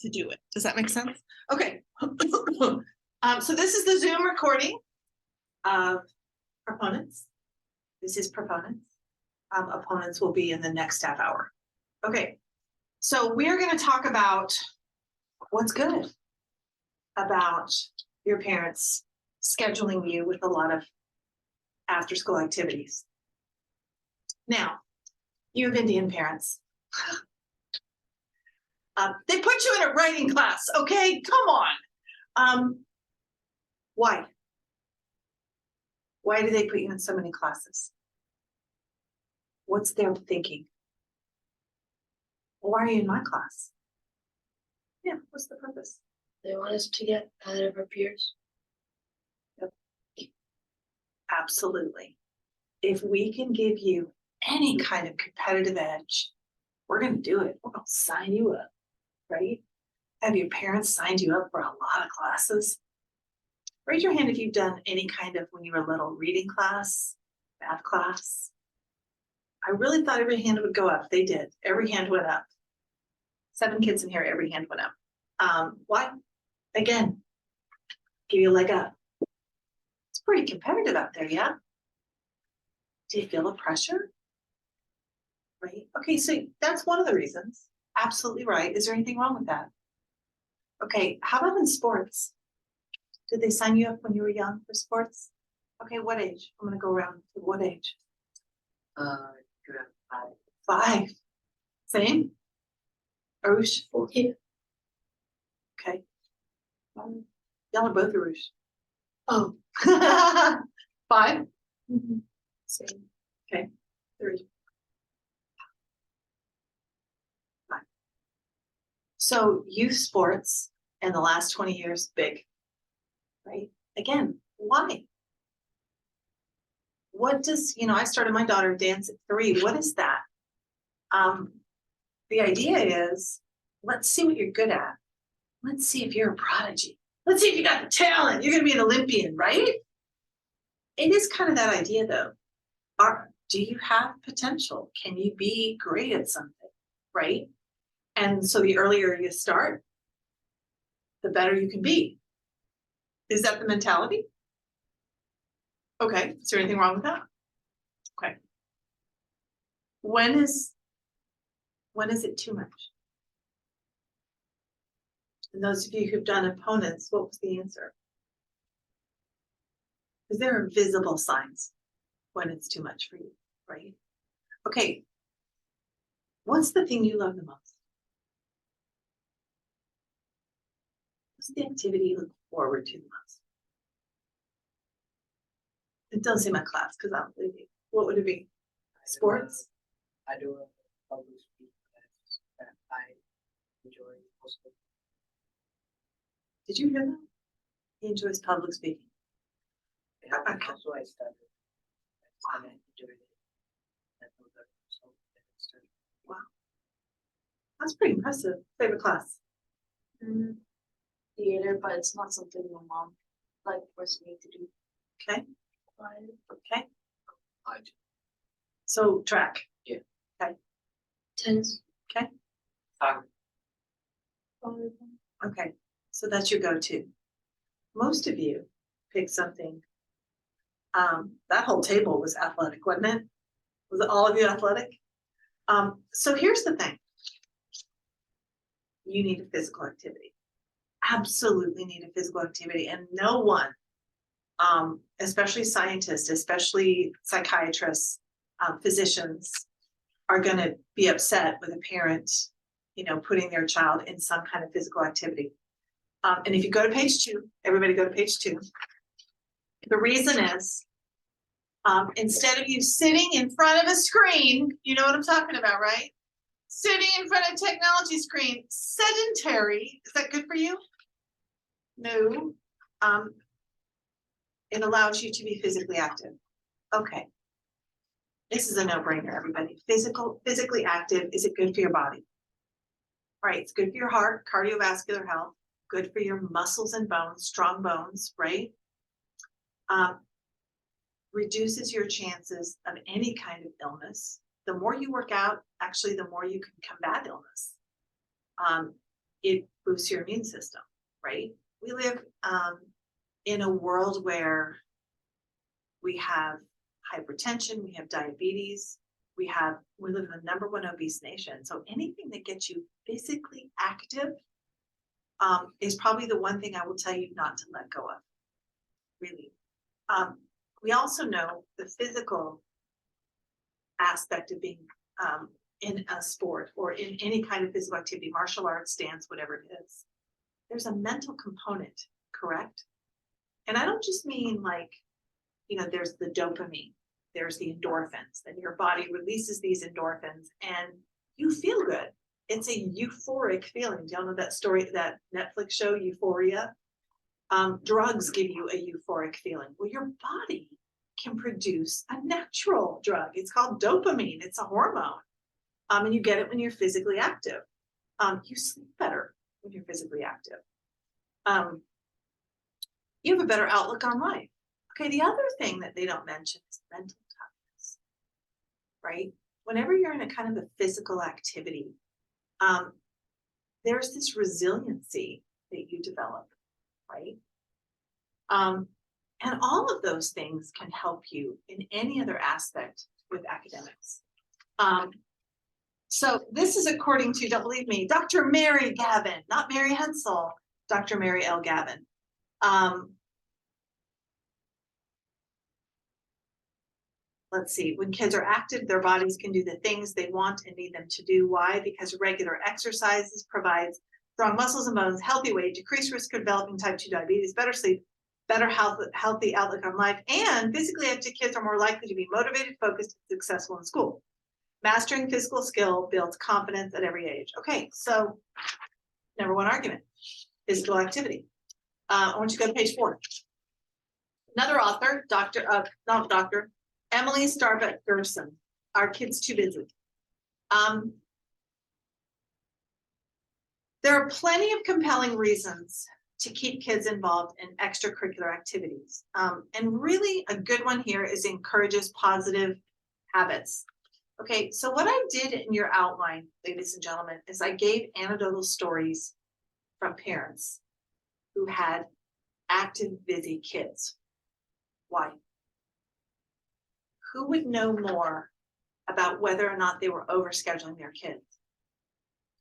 to do it. Does that make sense? Okay. So this is the Zoom recording of proponents. This is proponents. Opponents will be in the next half hour. Okay. So we're going to talk about what's good about your parents scheduling you with a lot of after school activities. Now, you have Indian parents. They put you in a writing class, okay? Come on. Why? Why do they put you in so many classes? What's their thinking? Well, why are you in my class? Yeah, what's the purpose? They want us to get ahead of our peers. Yep. Absolutely. If we can give you any kind of competitive edge, we're going to do it. We're going to sign you up, right? Have your parents signed you up for a lot of classes? Raise your hand if you've done any kind of, when you were little, reading class, math class. I really thought every hand would go up. They did. Every hand went up. 7 kids in here, every hand went up. Why? Again, give you a leg up. It's pretty competitive out there, yeah? Do you feel the pressure? Right? Okay, so that's one of the reasons. Absolutely right. Is there anything wrong with that? Okay, how about in sports? Did they sign you up when you were young for sports? Okay, what age? I'm going to go around to what age? 5. Same? Arush? 4. Okay. Y'all are both Arush. Oh. 5? Mm-hmm. Same. Okay. 3. 5. So youth sports in the last 20 years, big. Right? Again, why? What does, I started my daughter dance at 3. What is that? The idea is, let's see what you're good at. Let's see if you're a prodigy. Let's see if you got the talent. You're going to be an Olympian, right? It is kind of that idea, though. Do you have potential? Can you be great at something, right? And so the earlier you start, the better you can be. Is that the mentality? Okay. Is there anything wrong with that? Okay. When is it too much? And those of you who've done opponents, what was the answer? Because there are visible signs when it's too much for you, right? Okay. What's the thing you love the most? What's the activity you look forward to the most? It doesn't say my class because I don't believe you. What would it be? Sports? I do a public speaking class that I enjoy also. Did you hear that? He enjoys public speaking. And also I studied. I enjoyed it. Wow. That's pretty impressive. Favorite class? Theater, but it's not something my mom forced me to do. Okay. Okay. I do. So track. Yeah. Okay. Tennis. Okay. Okay. So that's your go-to. Most of you pick something. That whole table was athletic, wasn't it? Was it all of you athletic? So here's the thing. You need a physical activity. Absolutely need a physical activity. And no one, especially scientists, especially psychiatrists, physicians, are going to be upset with a parent, putting their child in some kind of physical activity. And if you go to page 2, everybody go to page 2. The reason is, instead of you sitting in front of a screen, you know what I'm talking about, right? Sitting in front of a technology screen, sedentary, is that good for you? No. It allows you to be physically active. Okay. This is a no-brainer, everybody. Physically active, is it good for your body? Right, it's good for your heart, cardiovascular health, good for your muscles and bones, strong bones, right? Reduces your chances of any kind of illness. The more you work out, actually, the more you can combat illness. it boosts your immune system, right? We live in a world where we have hypertension, we have diabetes, we live in the #1 obese nation. So anything that gets you physically active is probably the one thing I will tell you not to let go of, really. We also know the physical aspect of being in a sport or in any kind of physical activity, martial arts, dance, whatever it is. There's a mental component, correct? And I don't just mean like, there's the dopamine, there's the endorphins, then your body releases these endorphins and you feel good. It's a euphoric feeling. Do y'all know that story, that Netflix show, Euphoria? Drugs give you a euphoric feeling. Well, your body can produce a natural drug. It's called dopamine. It's a hormone. And you get it when you're physically active. You sleep better when you're physically active. You have a better outlook on life. Okay, the other thing that they don't mention is mental toughness, right? Whenever you're in a kind of a physical activity, there's this resiliency that you develop, right? And all of those things can help you in any other aspect with academics. So this is according to, don't believe me, Dr. Mary Gavin, not Mary Hensel, Dr. Mary L. Gavin. Let's see, when kids are active, their bodies can do the things they want and need them to do. Why? Because regular exercises provides strong muscles and bones, healthy weight, decreased risk of developing type 2 diabetes, better sleep, better healthy outlook on life, and physically active kids are more likely to be motivated, focused, and successful in school. Mastering physical skill builds confidence at every age. Okay, so #1 argument, physical activity. I want you to go to page 4. Another author, Emily Starbuck Gerson, Our Kids Too Busy. There are plenty of compelling reasons to keep kids involved in extracurricular activities. And really a good one here is encourages positive habits. Okay, so what I did in your outline, ladies and gentlemen, is I gave anecdotal stories from parents who had active, busy kids. Why? Who would know more about whether or not they were overscheduling their kids?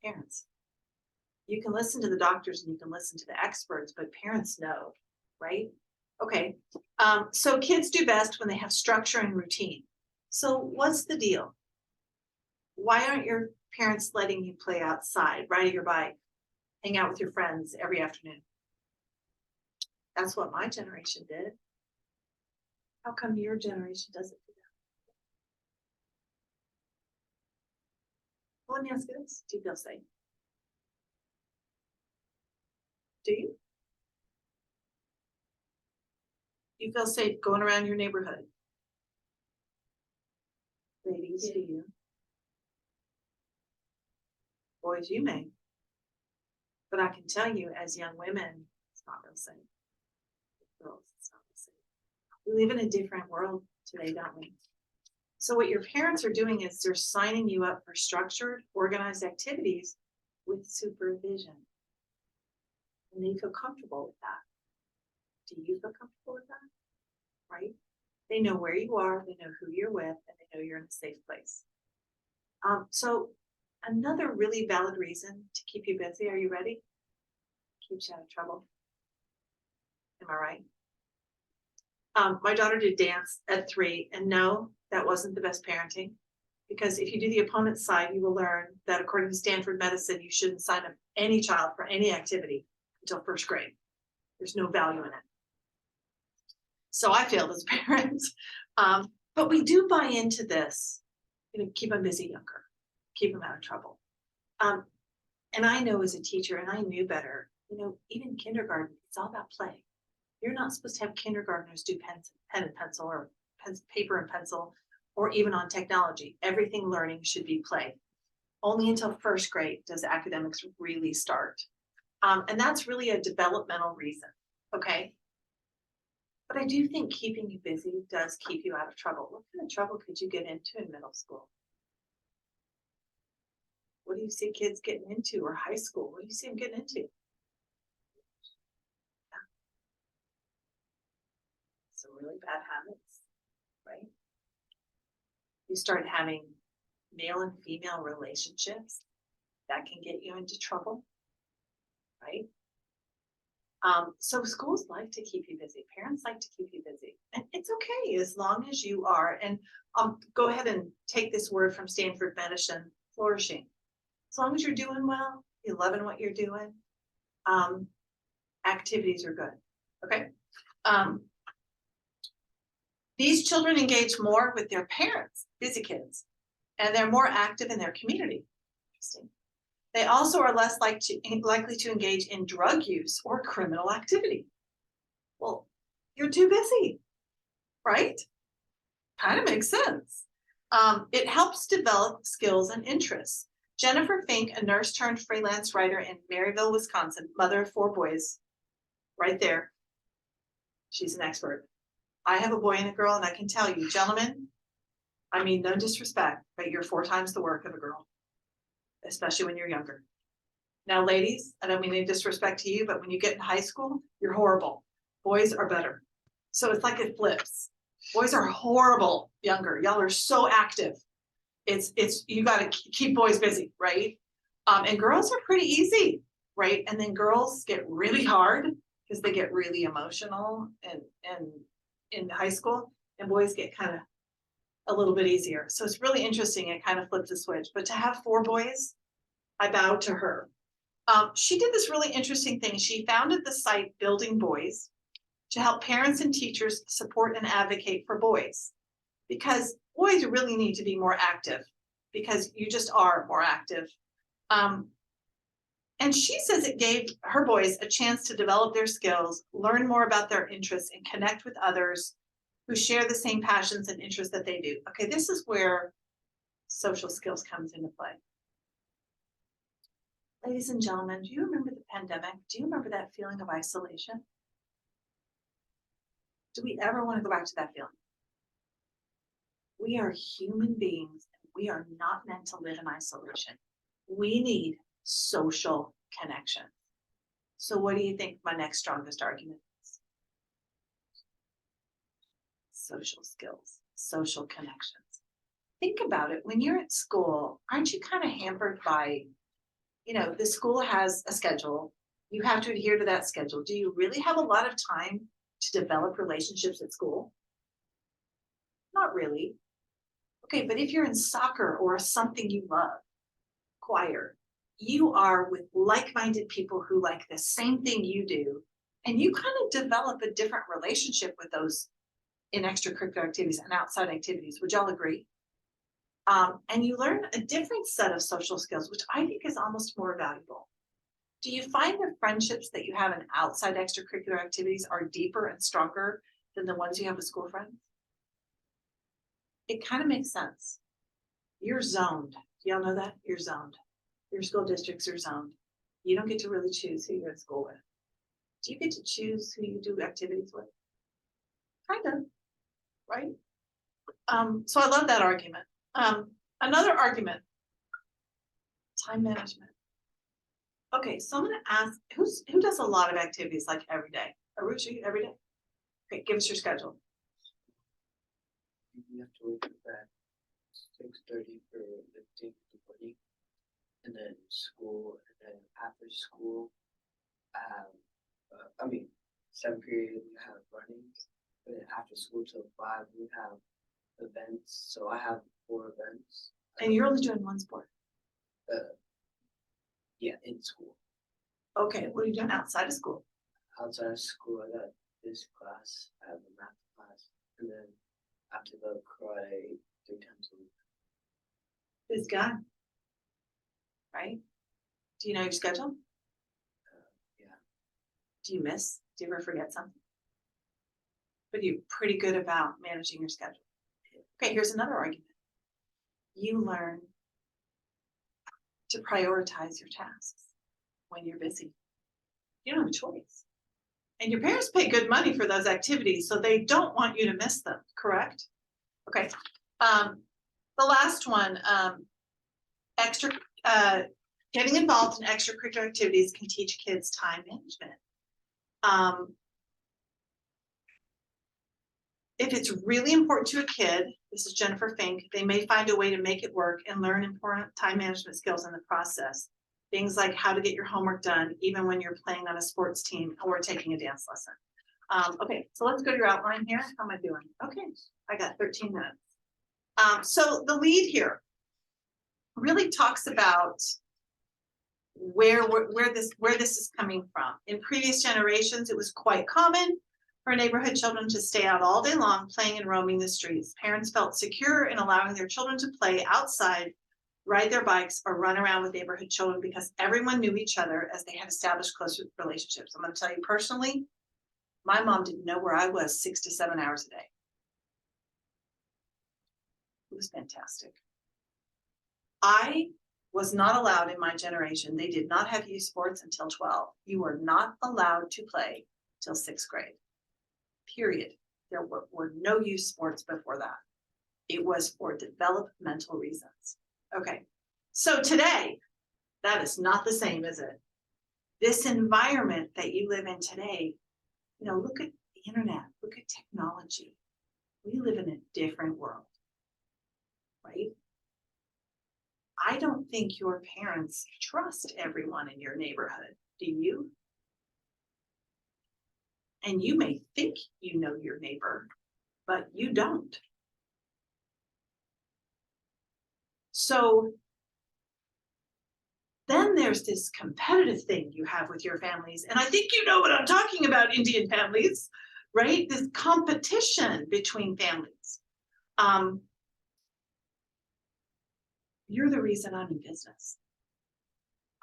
Parents. You can listen to the doctors and you can listen to the experts, but parents know, right? Okay, so kids do best when they have structure and routine. So what's the deal? Why aren't your parents letting you play outside, riding your bike, hang out with your friends every afternoon? That's what my generation did. How come your generation doesn't do that? Well, let me ask you this. Do you feel safe? Do you? Do you feel safe going around your neighborhood? Ladies, do you? Boys, you may. But I can tell you, as young women, it's not real safe. Girls, it's not real safe. We live in a different world today, don't we? So what your parents are doing is they're signing you up for structured, organized activities with supervision. And they feel comfortable with that. Do you feel comfortable with that? Right? They know where you are, they know who you're with, and they know you're in a safe place. So another really valid reason to keep you busy, are you ready? Keeps you out of trouble. Am I right? My daughter did dance at 3, and no, that wasn't the best parenting. Because if you do the opponent's side, you will learn that according to Stanford Medicine, you shouldn't sign up any child for any activity until 1st grade. There's no value in it. So I failed as a parent. But we do buy into this, keep them busy younger, keep them out of trouble. And I know as a teacher, and I knew better, even kindergarten, it's all about play. You're not supposed to have kindergartners do pen and pencil or paper and pencil, or even on technology. Everything learning should be play. Only until 1st grade does academics really start. And that's really a developmental reason, okay? But I do think keeping you busy does keep you out of trouble. What kind of trouble could you get into in middle school? What do you see kids getting into, or high school? What do you see them getting into? Some really bad habits, right? You start having male and female relationships that can get you into trouble, right? So schools like to keep you busy. Parents like to keep you busy, and it's okay as long as you are. And go ahead and take this word from Stanford Medicine: flourishing. As long as you're doing well, you're loving what you're doing, activities are good. Okay. These children engage more with their parents, busy kids, and they're more active in their community. Interesting. They also are less likely to engage in drug use or criminal activity. Well, you're too busy, right? Kind of makes sense. It helps develop skills and interests. Jennifer Fink, a nurse turned freelance writer in Maryville, Wisconsin, mother of 4 boys, right there. She's an expert. I have a boy and a girl, and I can tell you, gentlemen, I mean, no disrespect, but you're 4 times the work of a girl, especially when you're younger. Now, ladies, I don't mean any disrespect to you, but when you get in high school, you're horrible. Boys are better. So it's like it flips. Boys are horrible younger. Y'all are so active. You got to keep boys busy, right? And girls are pretty easy, right? And then girls get really hard because they get really emotional and in high school, and boys get kind of a little bit easier. So it's really interesting. It kind of flips the switch. But to have 4 boys, I bow to her. She did this really interesting thing. She founded the site Building Boys to help parents and teachers support and advocate for boys, because boys really need to be more active, because you just are more active. And she says it gave her boys a chance to develop their skills, learn more about their interests, and connect with others who share the same passions and interests that they do. Okay, this is where social skills comes into play. Ladies and gentlemen, do you remember the pandemic? Do you remember that feeling of isolation? Do we ever want to go back to that feeling? We are human beings, and we are not meant to live in isolation. We need social connection. So what do you think my next strongest argument is? Social skills, social connections. Think about it. When you're at school, aren't you kind of hampered by, the school has a schedule. You have to adhere to that schedule. Do you really have a lot of time to develop relationships at school? Not really. Okay, but if you're in soccer or something you love, choir, you are with like-minded people who like the same thing you do, and you kind of develop a different relationship with those in extracurricular activities and outside activities. Would y'all agree? And you learn a different set of social skills, which I think is almost more valuable. Do you find the friendships that you have in outside extracurricular activities are deeper and stronger than the ones you have with school friends? It kind of makes sense. You're zoned. Do y'all know that? You're zoned. Your school districts are zoned. You don't get to really choose who you're in school with. Do you get to choose who you do activities with? Kind of, right? So I love that argument. Another argument, time management. Okay, so I'm gonna ask, who does a lot of activities like every day? Aruchi, every day? Okay, give us your schedule. You have to wake up at 6:30 for lifting in the morning, and then school, and then after school, I have, 7th period we have running, and then after school till 5 we have events. So I have 4 events. And you're only doing one sport. Yeah, in school. Okay, what are you doing outside of school? Outside of school, I got this class, I have a math class, and then after the karate 3 times a week. This guy, right? Do you know your schedule? Yeah. Do you miss? Do you ever forget something? But you're pretty good about managing your schedule. Okay, here's another argument. You learn to prioritize your tasks when you're busy. You don't have a choice. And your parents pay good money for those activities, so they don't want you to miss them, correct? Okay. The last one, getting involved in extracurricular activities can teach kids time management. If it's really important to a kid, this is Jennifer Fink, they may find a way to make it work and learn important time management skills in the process. Things like how to get your homework done, even when you're playing on a sports team or taking a dance lesson. Okay, so let's go to your outline here. How am I doing? Okay, I got 13 minutes. So the lead here really talks about where this is coming from. In previous generations, it was quite common for neighborhood children to stay out all day long playing and roaming the streets. Parents felt secure in allowing their children to play outside, ride their bikes, or run around with neighborhood children because everyone knew each other as they had established close relationships. I'm going to tell you personally, my mom didn't know where I was 6 to 7 hours a day. It was fantastic. I was not allowed in my generation. They did not have youth sports until 12. You were not allowed to play till 6th grade. Period. There were no youth sports before that. It was for developmental reasons. Okay, so today, that is not the same, is it? This environment that you live in today, you know, look at the internet, look at technology. We live in a different world, right? I don't think your parents trust everyone in your neighborhood, do you? And you may think you know your neighbor, but you don't. So then there's this competitive thing you have with your families. And I think you know what I'm talking about, Indian families, right? This competition between families. You're the reason I'm in business.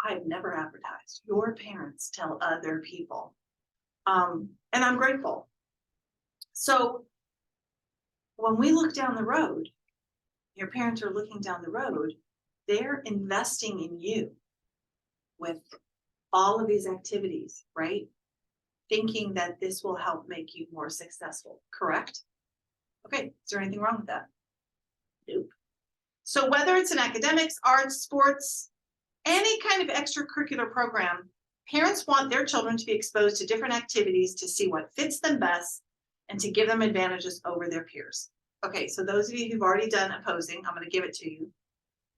I've never advertised. Your parents tell other people. And I'm grateful. So when we look down the road, your parents are looking down the road, they're investing in you with all of these activities, right? Thinking that this will help make you more successful, correct? Okay, is there anything wrong with that? Nope. So whether it's in academics, arts, sports, any kind of extracurricular program, parents want their children to be exposed to different activities to see what fits them best and to give them advantages over their peers. Okay, so those of you who've already done opposing, I'm going to give it to you.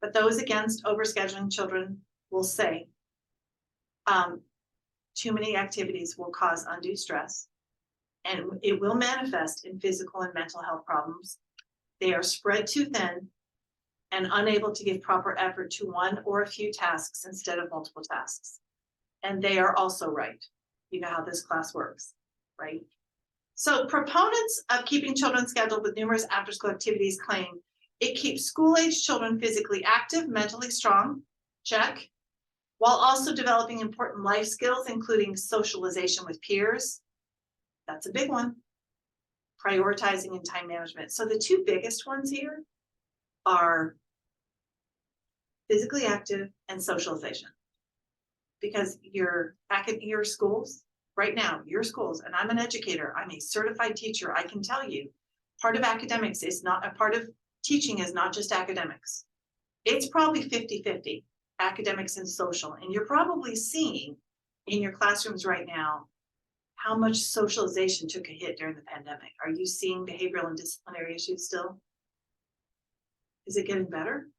But those against overscheduling children will say, too many activities will cause undue stress, and it will manifest in physical and mental health problems. They are spread too thin and unable to give proper effort to one or a few tasks instead of multiple tasks. And they are also right. You know how this class works, right? So proponents of keeping children scheduled with numerous after-school activities claim it keeps school-age children physically active, mentally strong, check, while also developing important life skills, including socialization with peers. That's a big one. Prioritizing and time management. So the two biggest ones here are physically active and socialization. Because your schools, right now, your schools, and I'm an educator, I'm a certified teacher, I can tell you, part of academics is not, a part of teaching is not just academics. It's probably 50-50, academics and social. And you're probably seeing in your classrooms right now how much socialization took a hit during the pandemic. Are you seeing behavioral and disciplinary issues still? Is it getting better?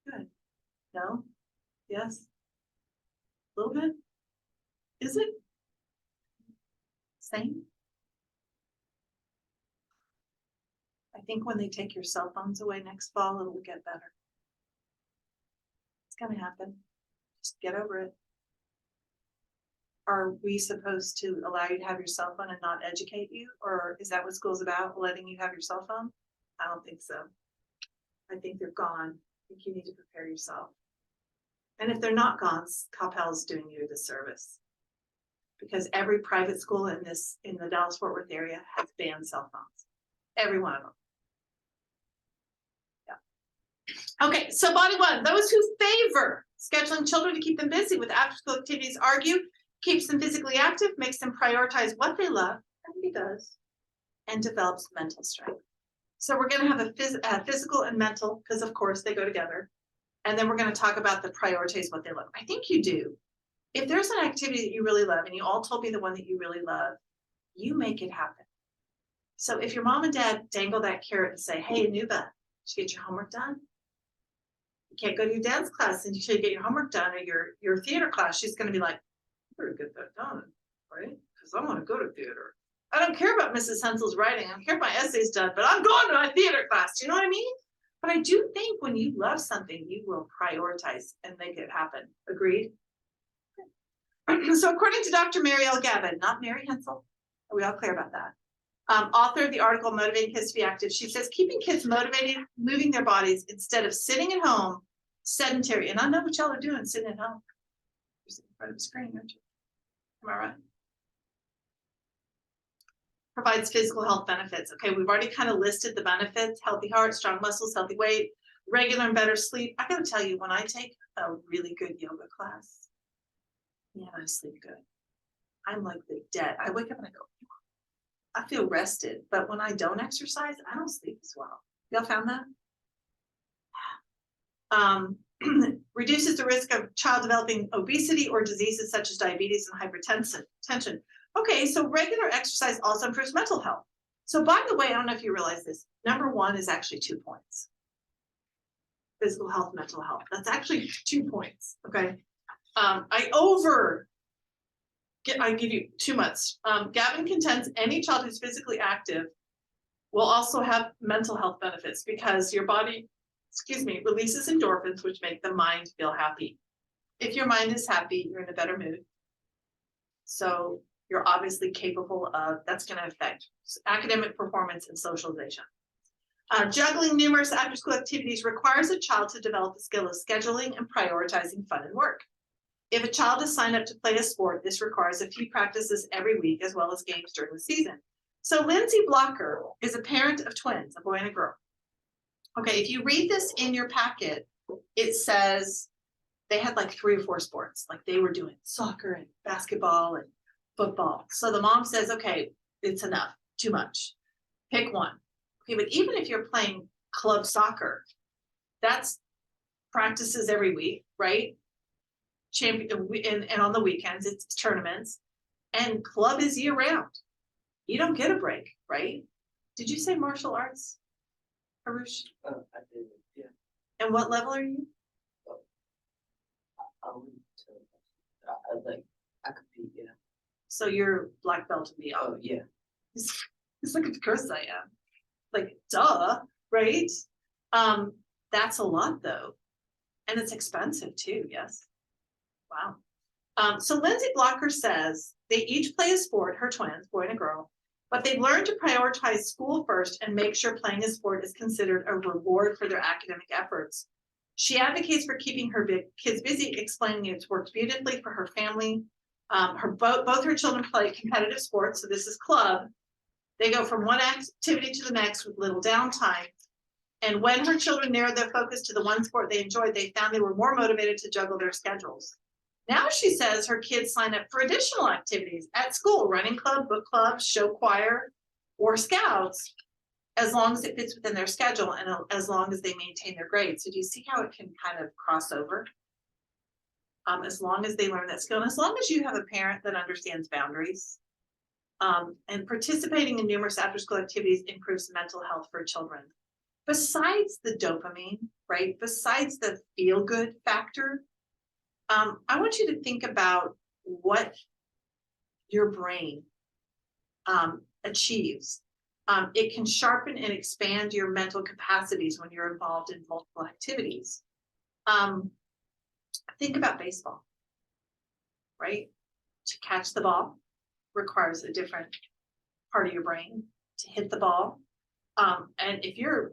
Good. No? Yes? A little bit? Is it? Same? I think when they take your cell phones away next fall, it'll get better. It's gonna happen. Just get over it. Are we supposed to allow you to have your cell phone and not educate you? Or is that what school's about, letting you have your cell phone? I don't think so. I think they're gone. I think you need to prepare yourself. And if they're not gone, Coppell is doing you a disservice. Because every private school in the Dallas-Fort Worth area has banned cell phones. Every one of them. Yeah. Okay, so body one, those who favor scheduling children to keep them busy with after-school activities argue keeps them physically active, makes them prioritize what they love, and he does, and develops mental strength. So we're going to have a physical and mental, because of course they go together, And then we're gonna talk about the prioritize what they love. I think you do. If there's an activity that you really love and you all told me the one that you really love, you make it happen. So if your mom and dad dangle that carrot and say, hey, Anuba, did you get your homework done? You can't go to your dance class until you get your homework done, or your theater class. She's gonna be like, I better get that done, right? Because I want to go to theater. I don't care about Mrs. Hensel's writing. I don't care if my essay's done, but I'm going to my theater class. Do you know what I mean? But I do think when you love something, you will prioritize and make it happen. Agreed? So according to Dr. Mary L. Gavin, not Mary Hensel, are we all clear about that? Author of the article Motivating Kids to be Active, she says keeping kids motivated, moving their bodies instead of sitting at home, sedentary. And I know what y'all are doing sitting at home. You're sitting in front of the screen, aren't you? Am I right? Provides physical health benefits. Okay, we've already kind of listed the benefits: healthy heart, strong muscles, healthy weight, regular and better sleep. I gotta tell you, when I take a really good yoga class, man, I sleep good. I'm like the dead. I wake up and I go, I feel rested. But when I don't exercise, I don't sleep as well. Y'all found that? Reduces the risk of child developing obesity or diseases such as diabetes and hypertension. Okay, so regular exercise also improves mental health. So by the way, I don't know if you realize this, number one is actually 2 points. Physical health, mental health. That's actually 2 points, okay? I give you too much. Gavin contends any child who's physically active will also have mental health benefits because your body, releases endorphins, which make the mind feel happy. If your mind is happy, you're in a better mood. So you're obviously capable of, that's going to affect academic performance and socialization. Juggling numerous after-school activities requires a child to develop the skill of scheduling and prioritizing fun and work. If a child is signed up to play a sport, this requires a few practices every week as well as games during the season. So Lindsay Blocker is a parent of twins, a boy and a girl. Okay, if you read this in your packet, it says they had like 3 or 4 sports, like they were doing soccer and basketball and football. So the mom says, okay, it's enough, too much. Pick one. Okay, but even if you're playing club soccer, that's practices every week, right? And on the weekends, it's tournaments. And club is year round. You don't get a break, right? Did you say martial arts, Harush? I did, yeah. And what level are you? I compete, yeah. So you're black belt and beyond. Oh, yeah. It's like, of course I am. Like, duh, right? That's a lot though. And it's expensive too, yes. Wow. So Lindsay Blocker says they each play a sport, her twins, boy and a girl, but they've learned to prioritize school first and make sure playing a sport is considered a reward for their academic efforts. She advocates for keeping her kids busy, explaining it's worked beautifully for her family. Both her children play competitive sports, so this is club. They go from one activity to the next with little downtime. And when her children narrowed their focus to the one sport they enjoyed, they found they were more motivated to juggle their schedules. Now she says her kids sign up for additional activities at school, running club, book club, show choir, or scouts, as long as it fits within their schedule and as long as they maintain their grades. So do you see how it can kind of cross over? As long as they learn that skill, and as long as you have a parent that understands boundaries, and participating in numerous after-school activities improves mental health for children. Besides the dopamine, right? Besides the feel-good factor, I want you to think about what your brain achieves. It can sharpen and expand your mental capacities when you're involved in multiple activities. Think about baseball, right? To catch the ball requires a different part of your brain to hit the ball. And if you're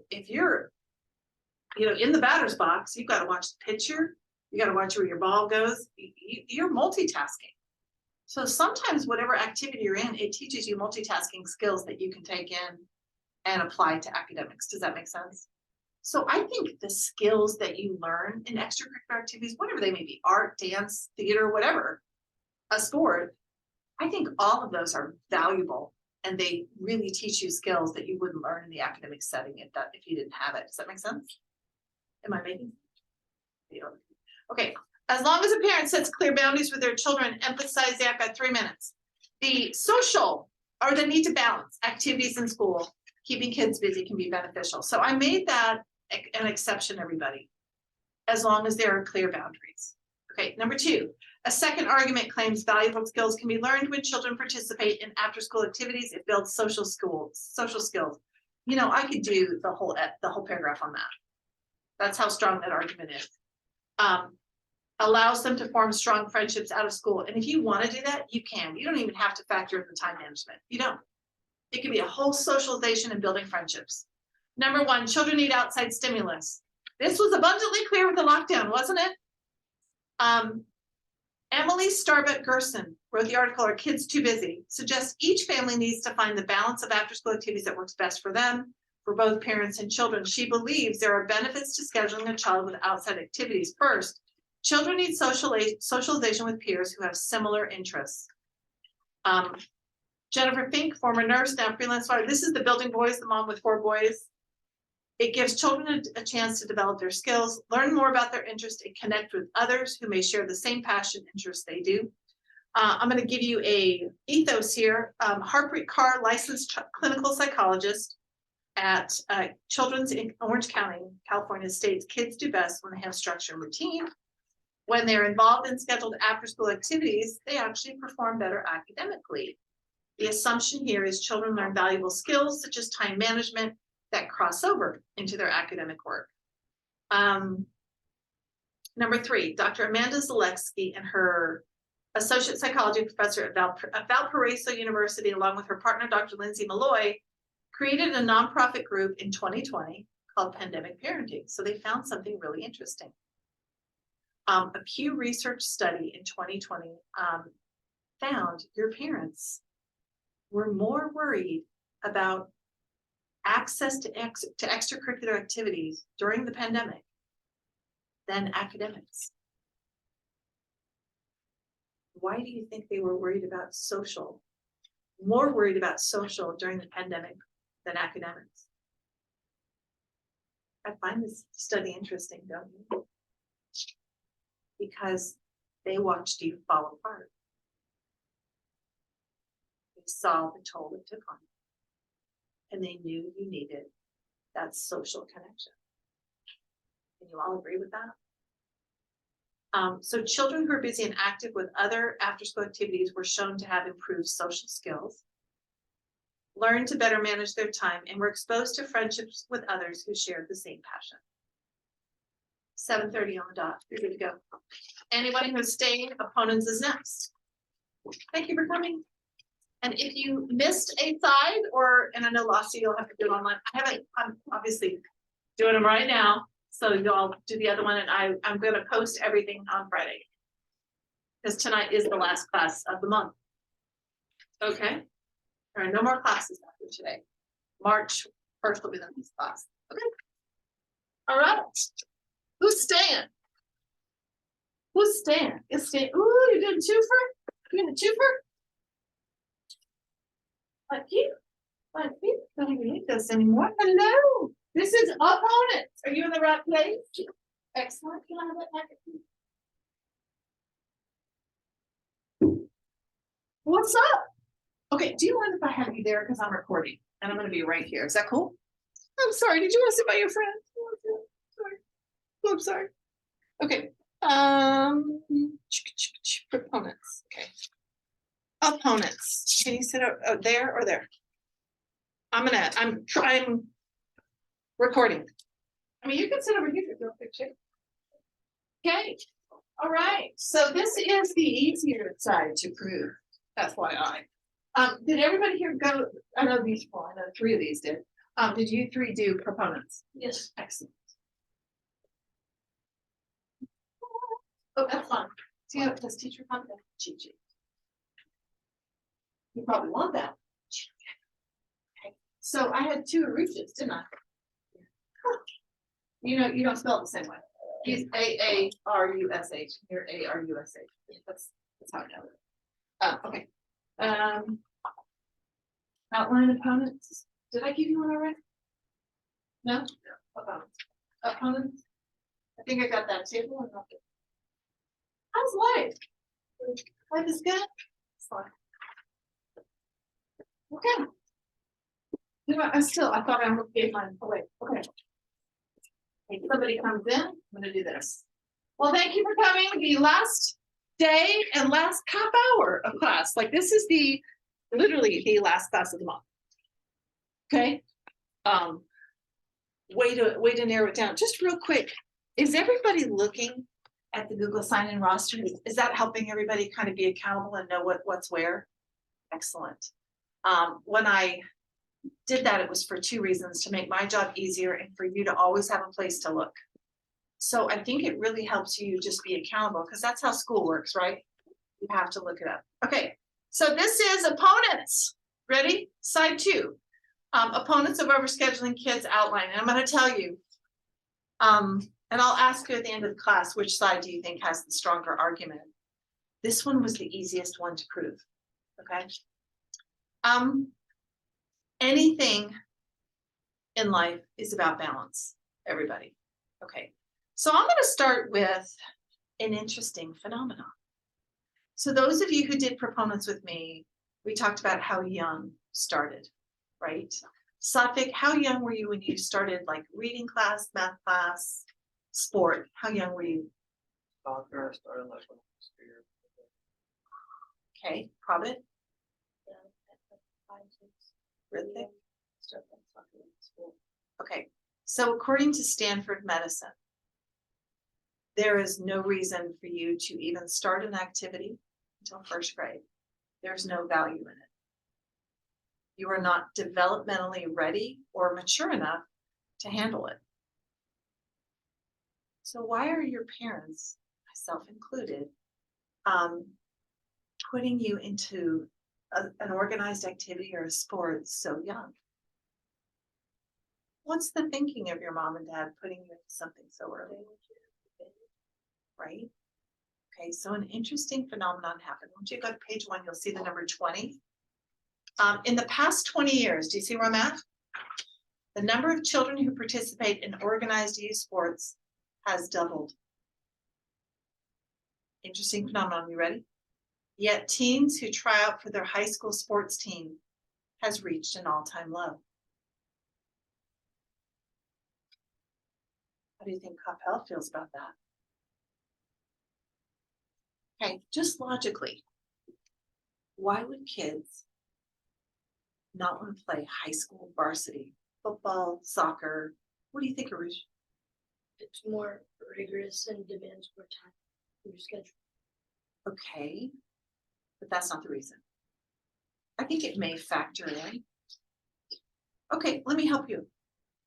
in the batter's box, you've got to watch the pitcher, you got to watch where your ball goes. You're multitasking. So sometimes whatever activity you're in, it teaches you multitasking skills that you can take in and apply to academics. Does that make sense? So I think the skills that you learn in extracurricular activities, whatever they may be, art, dance, theater, whatever, a sport, I think all of those are valuable and they really teach you skills that you wouldn't learn in the academic setting if you didn't have it. Does that make sense? Am I making? Okay, as long as a parent sets clear boundaries with their children, emphasize I've got 3 minutes. The social or the need to balance activities in school, keeping kids busy can be beneficial. So I made that an exception, everybody, as long as there are clear boundaries. Okay, number 2, a second argument claims valuable skills can be learned when children participate in after-school activities. It builds social skills. You know, I could do the whole paragraph on that. That's how strong that argument is. Allows them to form strong friendships out of school. And if you want to do that, you can. You don't even have to factor in the time management. You don't. It can be a whole socialization and building friendships. Number 1, children need outside stimulus. This was abundantly clear with the lockdown, wasn't it? Emily Starbuck Gerson wrote the article, Are Kids Too Busy? Suggests each family needs to find the balance of after-school activities that works best for them, for both parents and children. She believes there are benefits to scheduling a child with outside activities. First, children need socialization with peers who have similar interests. Jennifer Fink, former nurse, now freelance writer. This is the Building Boys, the mom with 4 boys. It gives children a chance to develop their skills, learn more about their interest, and connect with others who may share the same passion interests they do. I'm going to give you a ethos here. Harpreet Kaur, licensed clinical psychologist at Children's in Orange County, California, states kids do best when they have structure and routine. When they're involved in scheduled after-school activities, they actually perform better academically. The assumption here is children learn valuable skills such as time management that cross over into their academic work. Number 3, Dr. Amanda Zaleski and her associate psychology professor at Valparaiso University, along with her partner, Dr. Lindsay Malloy, created a nonprofit group in 2020 called Pandemic Parenting. So they found something really interesting. A Pew Research study in 2020 found your parents were more worried about access to extracurricular activities during the pandemic than academics. Why do you think they were worried about more worried about social during the pandemic than academics? I find this study interesting, don't you? Because they watched you fall apart. They saw the toll it took on you. And they knew you needed that social connection. Can you all agree with that? So children who are busy and active with other after-school activities were shown to have improved social skills, learned to better manage their time, and were exposed to friendships with others who shared the same passion. 7:30 on the dot. You're good to go. Anybody who's staying, opponents is next. Thank you for coming. And if you missed a side, and I know Lassie, you'll have to do it online. I'm obviously doing them right now. So you'll do the other one, and I'm going to post everything on Friday. Because tonight is the last class of the month. Okay. There are no more classes after today. March 1st will be the next class. Okay. All right. Who's staying? Who's staying? Is staying? Ooh, you're doing twofer? You're doing a twofer? Like you? Don't even need this anymore. Hello. This is opponents. Are you in the right place? Excellent. Can I have that packet? What's up? Okay, do you mind if I have you there? Because I'm recording and I'm going to be right here. Is that cool? I'm sorry. Did you want to sit by your friend? Sorry. Oh, I'm sorry. Okay. Proponents. Okay. Opponents. Can you sit there or there? I'm trying recording. I mean, you can sit over here if you want a picture. Okay. All right. So this is the easier side to prove. FYI. Did everybody here go? I know these 4. I know 3 of these did. Did you 3 do proponents? Yes. Excellent. Oh, that's fun. See how does teacher fun? Cheat sheet. You probably want that. Okay. So I had 2 Arusas, didn't I? You know, you don't spell it the same way. He's A-A-R-U-S-H. You're A-R-U-S-H. That's how I know it. Okay. Outline opponents. Did I give you one already? No? Opponents. Opponents. I think I got that too. How's life? Life is good? Excellent. Okay. You know, I thought I gave mine away. Okay. If somebody comes in, I'm gonna do this. Well, thank you for coming. The last day and last half hour of class. Like this is literally the last class of the month. Okay. Way to narrow it down. Just real quick. Is everybody looking at the Google sign-in roster? Is that helping everybody kind of be accountable and know what's where? Excellent. When I did that, it was for two reasons: to make my job easier and for you to always have a place to look. So I think it really helps you just be accountable, because that's how school works, right? You have to look it up. Okay, so this is opponents. Ready? Side 2. Opponents of overscheduling kids outline. And I'm going to tell you, and I'll ask you at the end of the class, which side do you think has the stronger argument? This one was the easiest one to prove. Okay. Anything in life is about balance, everybody. Okay. So I'm going to start with an interesting phenomenon. So those of you who did proponents with me, we talked about how young you started, right? Safik, how young were you when you started like reading class, math class, sport? How young were you? Soccer, I started like when I was 3 years old. Okay, Prabhat, Yeah, at 5, 6. Rithik? Start from soccer in school. Okay, so according to Stanford Medicine, there is no reason for you to even start an activity until 1st grade. There's no value in it. You are not developmentally ready or mature enough to handle it. So why are your parents, myself included, putting you into an organized activity or a sport so young? What's the thinking of your mom and dad putting you into something so early? Right? Okay, so an interesting phenomenon happened. Once you go to page 1, you'll see the number 20. In the past 20 years, do you see where I'm at? The number of children who participate in organized youth sports has doubled. Interesting phenomenon, you ready? Yet teens who try out for their high school sports team has reached an all-time low. How do you think Capel feels about that? Okay, just logically, why would kids not want to play high school varsity football, soccer? What do you think, Arush? It's more rigorous and demands more time in your schedule. Okay, but that's not the reason. I think it may factor in. Okay, let me help you.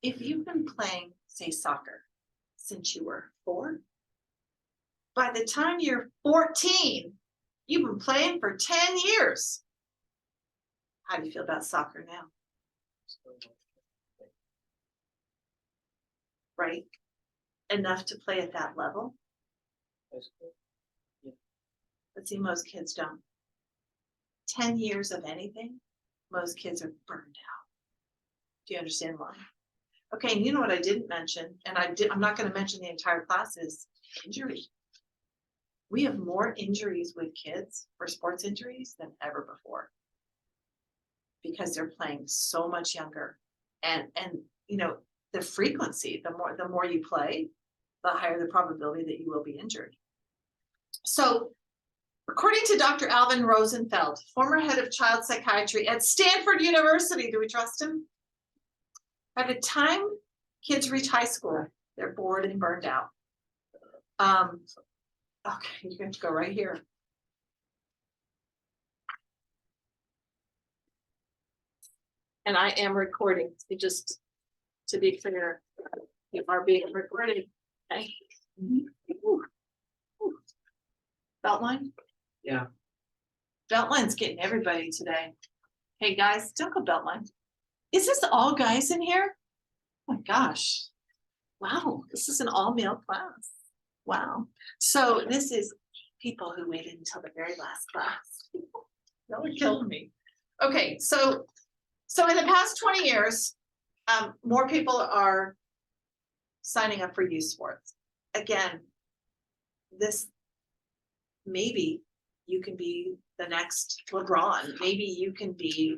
If you've been playing, say, soccer since you were 4, by the time you're 14, you've been playing for 10 years. How do you feel about soccer now? Right? Enough to play at that level? High school. But see, most kids don't. 10 years of anything, most kids are burned out. Do you understand why? Okay, and you know what I didn't mention, and I'm not going to mention the entire class, is injury. We have more injuries with kids for sports injuries than ever before, because they're playing so much younger, and you know, the frequency, the more you play, the higher the probability that you will be injured. So according to Dr. Alvin Rosenfeld, former head of child psychiatry at Stanford University, do we trust him? By the time kids reach high school, they're bored and burned out. Okay, you're going to go right here. And I am recording, just to be clear, you are being recorded. Okay. Beltline? Yeah. Beltline's getting everybody today. Hey guys, don't go Beltline. Is this all guys in here? Oh my gosh. Wow, this is an all-male class. Wow. So this is people who waited until the very last class. That would kill me. Okay, so in the past 20 years, more people are signing up for youth sports. again, this, maybe you can be the next LeBron, maybe you can be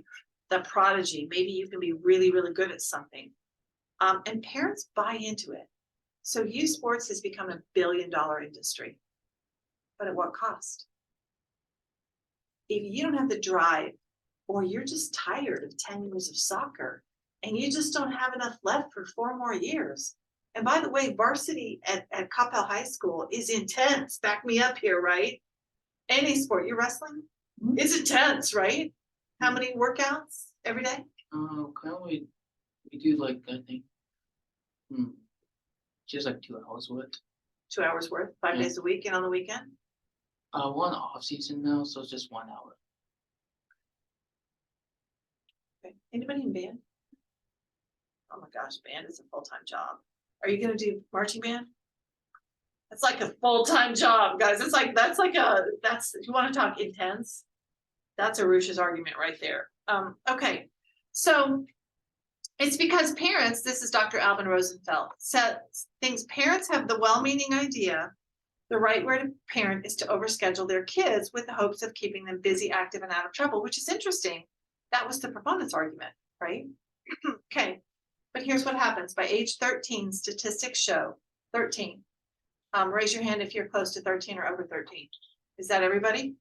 the prodigy, maybe you can be really, really good at something. And parents buy into it. So youth sports has become $1 billion industry. But at what cost? If you don't have the drive, or you're just tired of 10 years of soccer, and you just don't have enough left for 4 more years. And by the way, varsity at Coppell High School is intense. Back me up here, right? Any sport, you're wrestling? It's intense, right? How many workouts every day? Currently we do like, I think, just like 2 hours worth. 2 hours worth, 5 Yeah. days a week and on the weekend? One off season now, so it's just 1 hour. Okay. Anybody in band? Oh my gosh, band is a full-time job. Are you gonna do marching band? It's like a full-time job, guys. It's like, that's if you wanna talk intense, that's Arusha's argument right there. Okay, so it's because parents, this is Dr. Alvin Rosenfeld, says things parents have the well-meaning idea. The right way to parent is to overschedule their kids with the hopes of keeping them busy, active, and out of trouble, which is interesting. That was the proponent's argument, right? Okay, but here's what happens. By age 13, statistics show 13. Raise your hand if you're close to 13 or over 13. Is that everybody?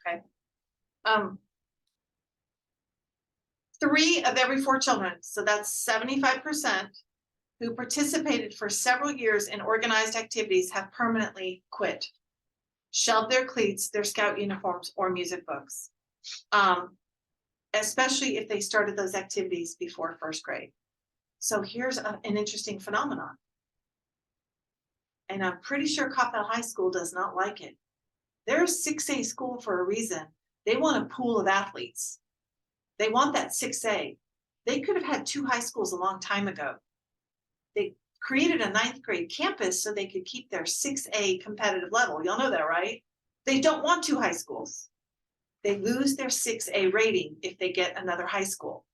Okay. 3 of every 4 children, so that's 75%, who participated for several years in organized activities have permanently quit, shelved their cleats, their scout uniforms, or music books, especially if they started those activities before 1st grade. So here's an interesting phenomenon. And I'm pretty sure Coppell High School does not like it. They're a 6A school for a reason. They want a pool of athletes. They want that 6A. They could have had 2 high schools a long time ago. They created a 9th grade campus so they could keep their 6A competitive level. Y'all know that, right? They don't want 2 high schools. They lose their 6A rating if they get another high school.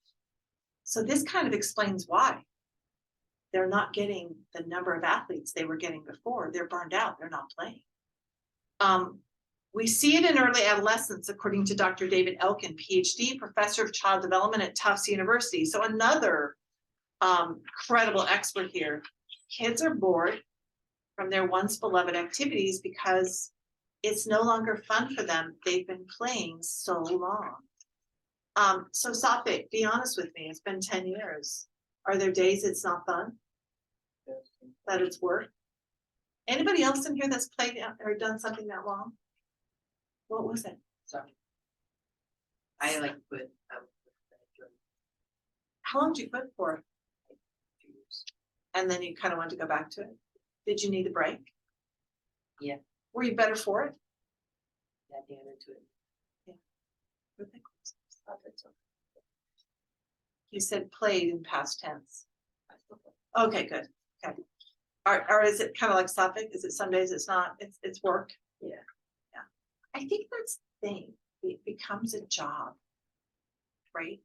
So this kind of explains why they're not getting the number of athletes they were getting before. They're burned out. They're not playing. We see it in early adolescence, according to Dr. David Elkin, PhD, professor of child development at Tufts University. So another credible expert here. Kids are bored from their once beloved activities because it's no longer fun for them. They've been playing so long. So Safik, be honest with me. It's been 10 years. Are there days it's not fun? That it's work? Anybody else in here that's played or done something that long? What was it? Sorry. I like put How long did you quit for? 2 years. And then you kind of wanted to go back to it? Did you need a break? Yeah. Were you better for it? At the end into it. You said played in past tense. I still play. Okay, good. Okay. Or is it kind of like Suffolk? Is it some days it's not, it's work? Yeah. Yeah. I think that's the thing. It becomes a job, right?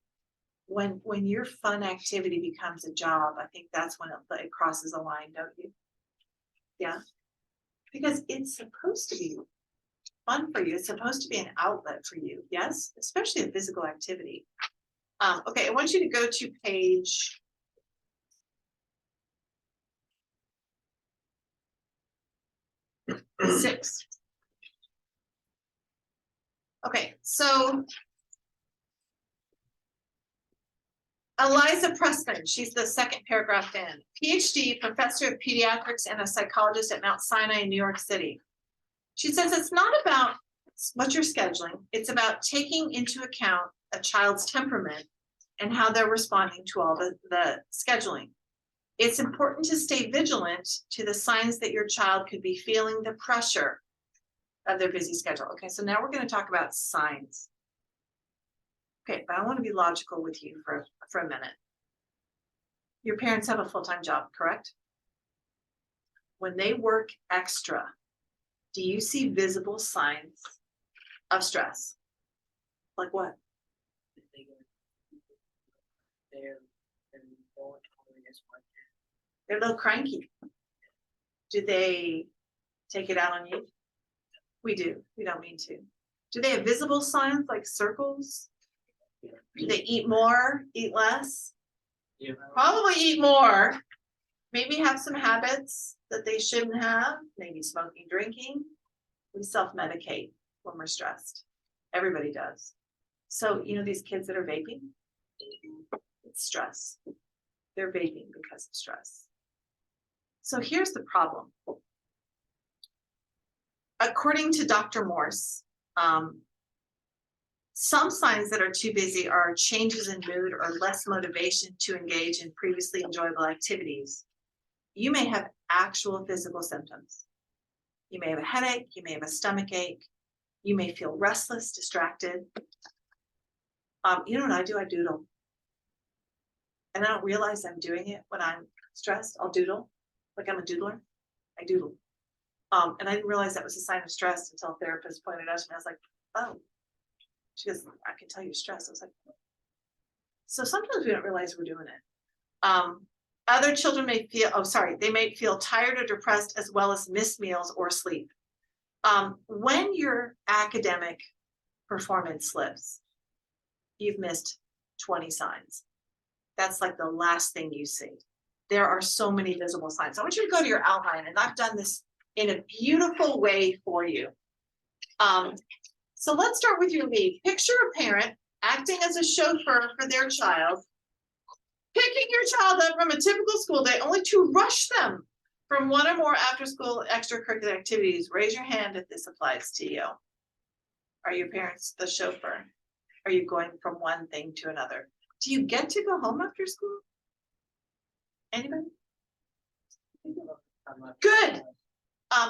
When your fun activity becomes a job, I think that's when it crosses a line, don't you? Yeah. Because it's supposed to be fun for you. It's supposed to be an outlet for you. Yes, especially a physical activity. Okay, I want you to go to page 6. Okay, so Eliza Pressman, she's the second paragraph in. PhD, professor of pediatrics and a psychologist at Mount Sinai in New York City. She says it's not about what you're scheduling, it's about taking into account a child's temperament and how they're responding to all the scheduling. It's important to stay vigilant to the signs that your child could be feeling the pressure of their busy schedule. Okay, so now we're going to talk about signs. Okay, but I want to be logical with you for a minute. Your parents have a full-time job, correct? When they work extra, do you see visible signs of stress? Like what? They're more tolerant as much. They're a little cranky. Do they take it out on you? We do, we don't mean to. Do they have visible signs like circles? Do they eat more, eat less? Yeah. Probably eat more. Maybe have some habits that they shouldn't have, maybe smoking, drinking. We self-medicate when we're stressed. Everybody does. So, you know, these kids that are vaping, it's stress. They're vaping because of stress. So here's the problem. According to Dr. Morse, some signs that are too busy are changes in mood or less motivation to engage in previously enjoyable activities. You may have actual physical symptoms. You may have a headache, you may have a stomach ache, you may feel restless, distracted. You know what I do? I doodle. And I don't realize I'm doing it when I'm stressed. I'll doodle, like I'm a doodler. I doodle. And I didn't realize that was a sign of stress until a therapist pointed out to me. I was like, oh. She goes, I can tell you're stressed. I was like, what? So sometimes we don't realize we're doing it. Other children may feel, they may feel tired or depressed as well as miss meals or sleep. When your academic performance slips, you've missed 20 signs. That's like the last thing you see. There are so many visible signs. I want you to go to your outline, and I've done this in a beautiful way for you. So let's start with your lead. Picture a parent acting as a chauffeur for their child, picking your child up from a typical school day only to rush them from one or more after-school extracurricular activities. Raise your hand if this applies to you. Are your parents the chauffeur? Are you going from one thing to another? Do you get to go home after school? Anybody? Good.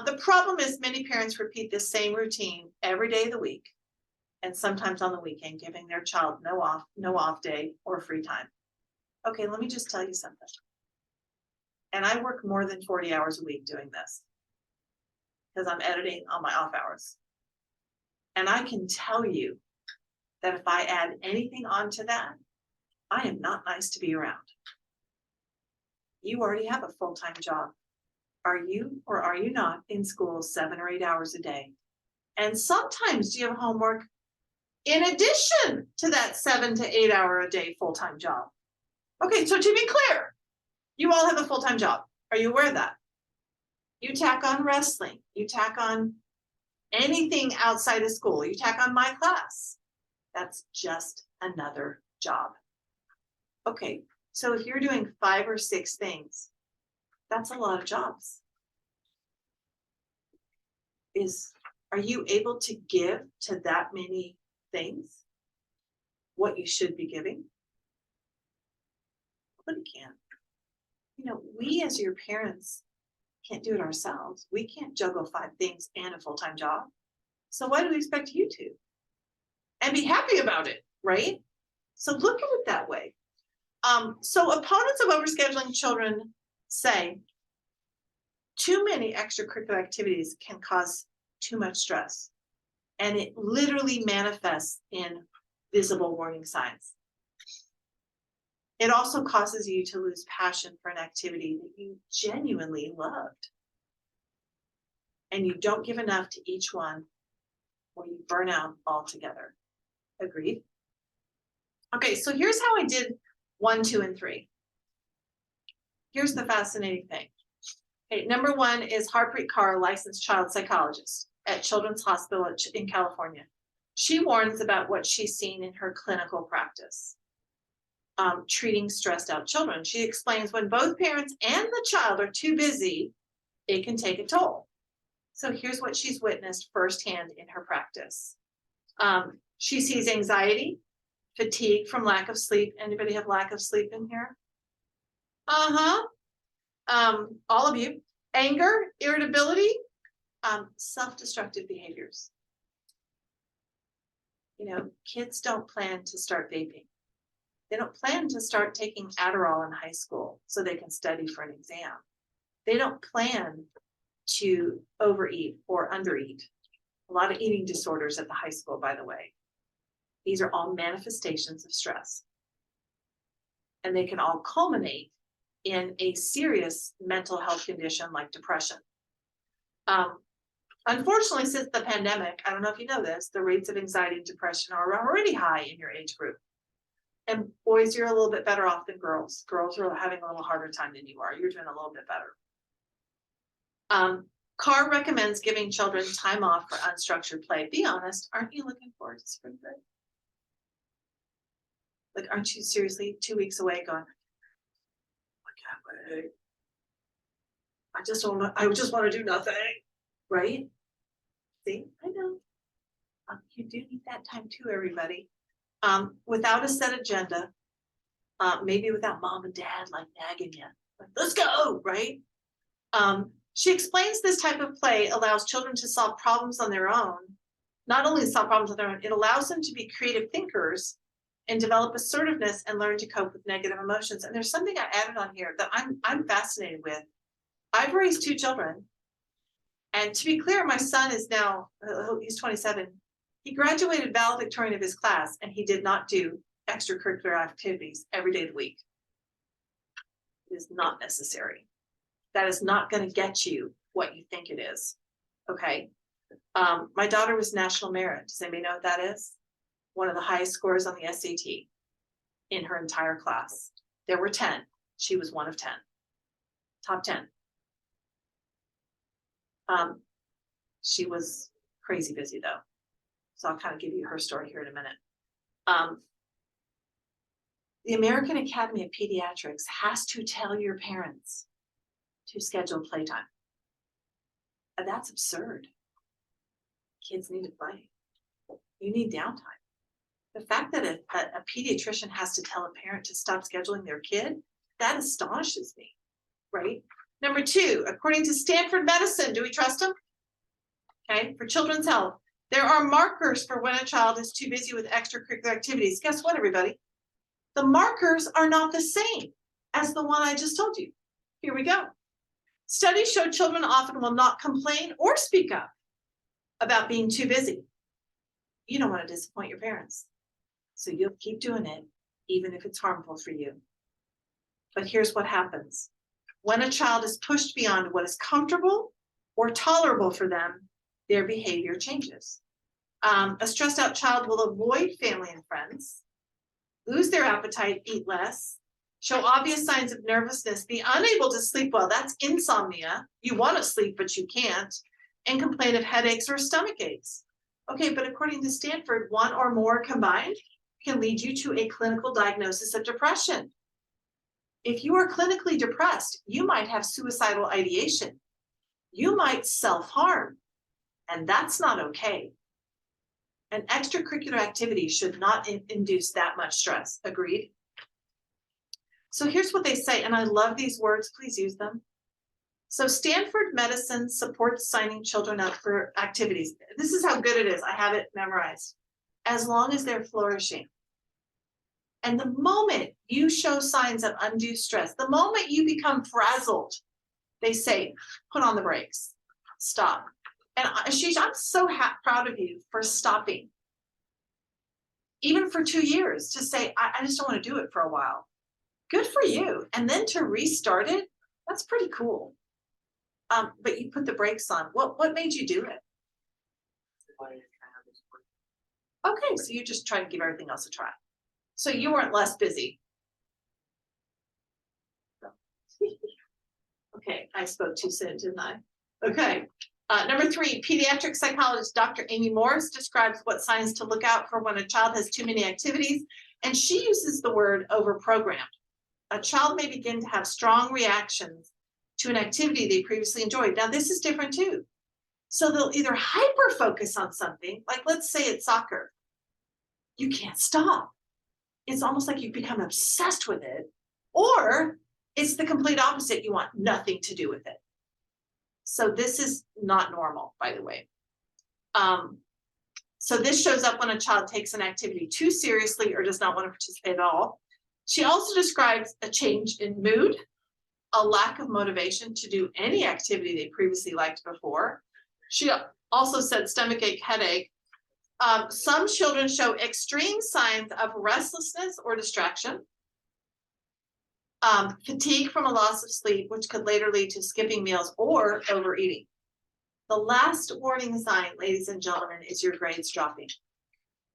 The problem is many parents repeat the same routine every day of the week and sometimes on the weekend, giving their child no off day or free time. Okay, let me just tell you something. And I work more than 40 hours a week doing this because I'm editing on my off hours. And I can tell you that if I add anything onto that, I am not nice to be around. You already have a full-time job. Are you or are you not in school 7 or 8 hours a day? And sometimes do you have homework in addition to that 7 to 8 hour a day full-time job? Okay, so to be clear, you all have a full-time job. Are you aware of that? You tack on wrestling, you tack on anything outside of school, you tack on my class. That's just another job. Okay, so if you're doing 5 or 6 things, that's a lot of jobs. Are you able to give to that many things what you should be giving? Nobody can. You know, we as your parents can't do it ourselves. We can't juggle 5 things and a full-time job. So why do we expect you to? And be happy about it, right? So look at it that way. So opponents of overscheduling children say too many extracurricular activities can cause too much stress, and it literally manifests in visible warning signs. It also causes you to lose passion for an activity that you genuinely loved, and you don't give enough to each one, or you burn out altogether. Agreed? Okay, so here's how I did 1, 2, and 3. Here's the fascinating thing. Okay, number 1 is Harpreet Kaur, licensed child psychologist at Children's Hospital in California. She warns about what she's seen in her clinical practice, treating stressed out children. She explains when both parents and the child are too busy, it can take a toll. So here's what she's witnessed firsthand in her practice. She sees anxiety, fatigue from lack of sleep. Anybody have lack of sleep in here? All of you. Anger, irritability, self-destructive behaviors. You know, kids don't plan to start vaping. They don't plan to start taking Adderall in high school so they can study for an exam. They don't plan to overeat or undereat. A lot of eating disorders at the high school, by the way. These are all manifestations of stress. And they can all culminate in a serious mental health condition like depression. Unfortunately, since the pandemic, I don't know if you know this, the rates of anxiety and depression are already high in your age group. And boys, you're a little bit better off than girls. Girls are having a little harder time than you are. You're doing a little bit better. Carr recommends giving children time off for unstructured play. Be honest, aren't you looking forward to spring break? Like, aren't you seriously 2 weeks away going, I can't wait. I just want to do nothing, right? See, I know. You do need that time too, everybody. Without a set agenda, maybe without mom and dad like nagging you, like, let's go, right? She explains this type of play allows children to solve problems on their own. Not only solve problems on their own, it allows them to be creative thinkers and develop assertiveness and learn to cope with negative emotions. And there's something I added on here that I'm fascinated with. I've raised 2 children. And to be clear, my son is now, he's 27. He graduated valedictorian of his class, and he did not do extracurricular activities every day of the week. It is not necessary. That is not going to get you what you think it is. Okay. My daughter was national merit. Does anybody know what that is? One of the highest scores on the SAT in her entire class. There were 10. She was one of 10. Top 10. She was crazy busy though. So I'll kind of give you her story here in a minute. The American Academy of Pediatrics has to tell your parents to schedule playtime. And that's absurd. Kids need to play. You need downtime. The fact that a pediatrician has to tell a parent to stop scheduling their kid, that astonishes me, right? Number 2, according to Stanford Medicine, do we trust them? Okay, for children's health, there are markers for when a child is too busy with extracurricular activities. Guess what, everybody? The markers are not the same as the one I just told you. Here we go. Studies show children often will not complain or speak up about being too busy. You don't want to disappoint your parents, so you'll keep doing it, even if it's harmful for you. But here's what happens. When a child is pushed beyond what is comfortable or tolerable for them, their behavior changes. A stressed out child will avoid family and friends, lose their appetite, eat less, show obvious signs of nervousness, be unable to sleep well. That's insomnia. You want to sleep, but you can't, and complain of headaches or stomach aches. Okay, but according to Stanford, 1 or more combined can lead you to a clinical diagnosis of depression. If you are clinically depressed, you might have suicidal ideation. You might self-harm, and that's not okay. An extracurricular activity should not induce that much stress. Agreed? So here's what they say, and I love these words. Please use them. So Stanford Medicine supports signing children up for activities. This is how good it is. I have it memorized. As long as they're flourishing. And the moment you show signs of undue stress, the moment you become frazzled, they say, put on the brakes, stop. And Ashish, I'm so proud of you for stopping. Even for 2 years, to say, I just don't want to do it for a while. Good for you. And then to restart it, that's pretty cool. But you put the brakes on. What made you do it? Okay, so you just try to give everything else a try. So you weren't less busy. Okay, I spoke too soon, didn't I? Okay. Number 3, pediatric psychologist Dr. Amy Morris describes what signs to look out for when a child has too many activities, and she uses the word overprogrammed. A child may begin to have strong reactions to an activity they previously enjoyed. Now, this is different too. So they'll either hyper-focus on something, like let's say it's soccer. You can't stop. It's almost like you become obsessed with it, or it's the complete opposite. You want nothing to do with it. So this is not normal, by the way. So this shows up when a child takes an activity too seriously or does not want to participate at all. She also describes a change in mood, a lack of motivation to do any activity they previously liked before. She also said stomach ache, headache. Some children show extreme signs of restlessness or distraction, fatigue from a loss of sleep, which could later lead to skipping meals or overeating. The last warning sign, ladies and gentlemen, is your grades dropping.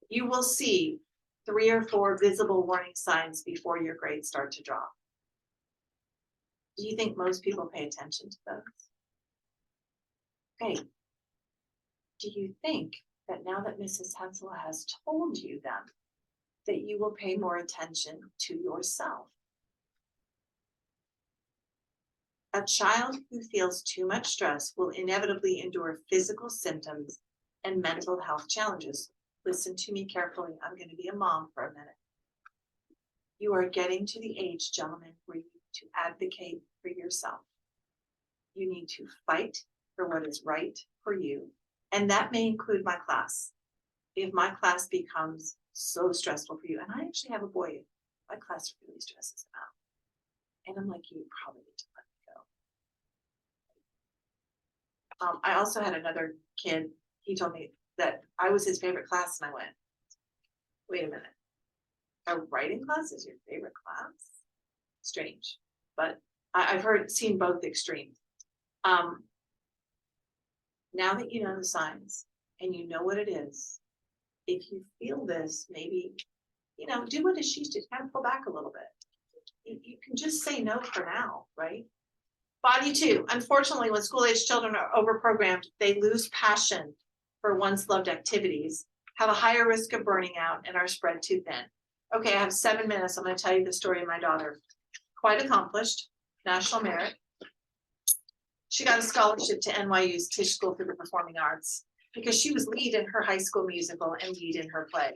You will see 3 or 4 visible warning signs before your grades start to drop. Do you think most people pay attention to those? Okay. Do you think that now that Mrs. Hensel has told you them, that you will pay more attention to yourself? A child who feels too much stress will inevitably endure physical symptoms and mental health challenges. Listen to me carefully. I'm going to be a mom for a minute. You are getting to the age, gentlemen, where you need to advocate for yourself. You need to fight for what is right for you. And that may include my class. If my class becomes so stressful for you, and I actually have a boy, my class really stresses him out. And I'm like, you probably need to let me go. I also had another kid, he told me that I was his favorite class, and I went, wait a minute. A writing class is your favorite class? Strange, but I've seen both extremes. Now that you know the signs and you know what it is, if you feel this, maybe, do what Ashish did, kind of pull back a little bit. You can just say no for now, right? Body 2, unfortunately, when school-age children are overprogrammed, they lose passion for once loved activities, have a higher risk of burning out, and are spread too thin. Okay, I have 7 minutes. I'm going to tell you the story of my daughter. Quite accomplished, national merit. She got a scholarship to NYU's Tisch School for the Performing Arts because she was lead in her high school musical and lead in her play.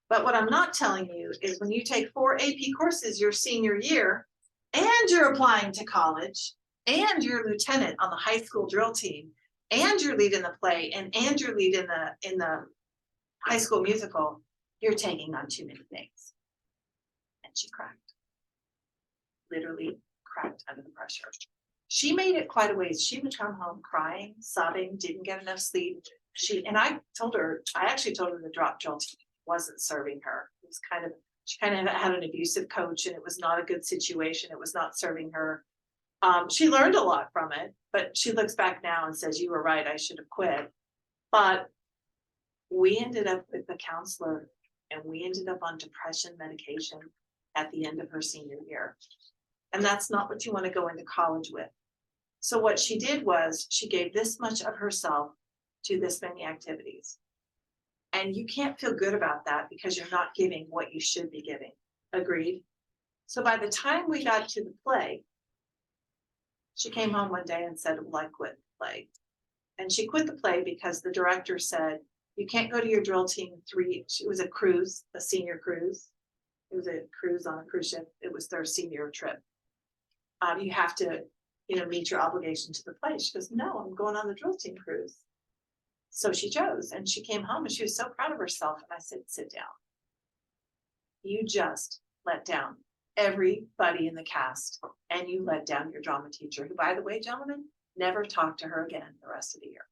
But what I'm not telling you is when you take 4 AP courses your senior year and you're applying to college and you're lieutenant on the high school drill team and you're lead in the play and you're lead in the high school musical, you're taking on too many things. And she cracked. Literally cracked under the pressure. She made it quite a ways. She would come home crying, sobbing, didn't get enough sleep. I actually told her the drop drill team wasn't serving her. It was she kind of had an abusive coach and it was not a good situation. It was not serving her. She learned a lot from it, but she looks back now and says, you were right, I should have quit. But we ended up with a counselor and we ended up on depression medication at the end of her senior year. And that's not what you want to go into college with. So what she did was she gave this much of herself to this many activities. And you can't feel good about that because you're not giving what you should be giving. Agreed? So by the time we got to the play, she came home one day and said, well, I quit the play. And she quit the play because the director said, you can't go to your drill team it was a cruise, a senior cruise. It was a cruise on a cruise ship. It was their senior trip. You have to, meet your obligation to the play. She goes, no, I'm going on the drill team cruise. So she chose and she came home and she was so proud of herself. And I said, sit down. You just let down everybody in the cast and you let down your drama teacher, who, by the way, gentlemen, never talked to her again the rest of the year.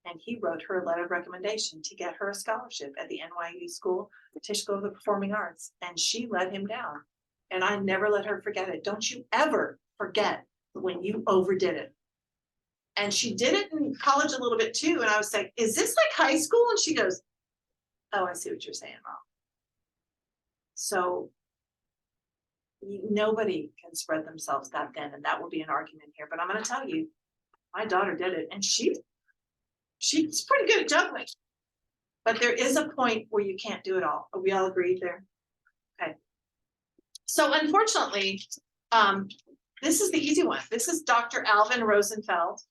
And he wrote her a letter of recommendation to get her a scholarship at the NYU School, Tisch School of the Performing Arts. And she let him down. And I never let her forget it. Don't you ever forget when you overdid it. And she did it in college a little bit too. And I was like, is this like high school? And she goes, oh, I see what you're saying, Mom. So nobody can spread themselves that thin. And that will be an argument here. But I'm going to tell you, my daughter did it. And she's pretty good at juggling. But there is a point where you can't do it all. Are we all agreed there? Okay. So unfortunately, this is the easy one. This is Dr. Alvin Rosenfeld,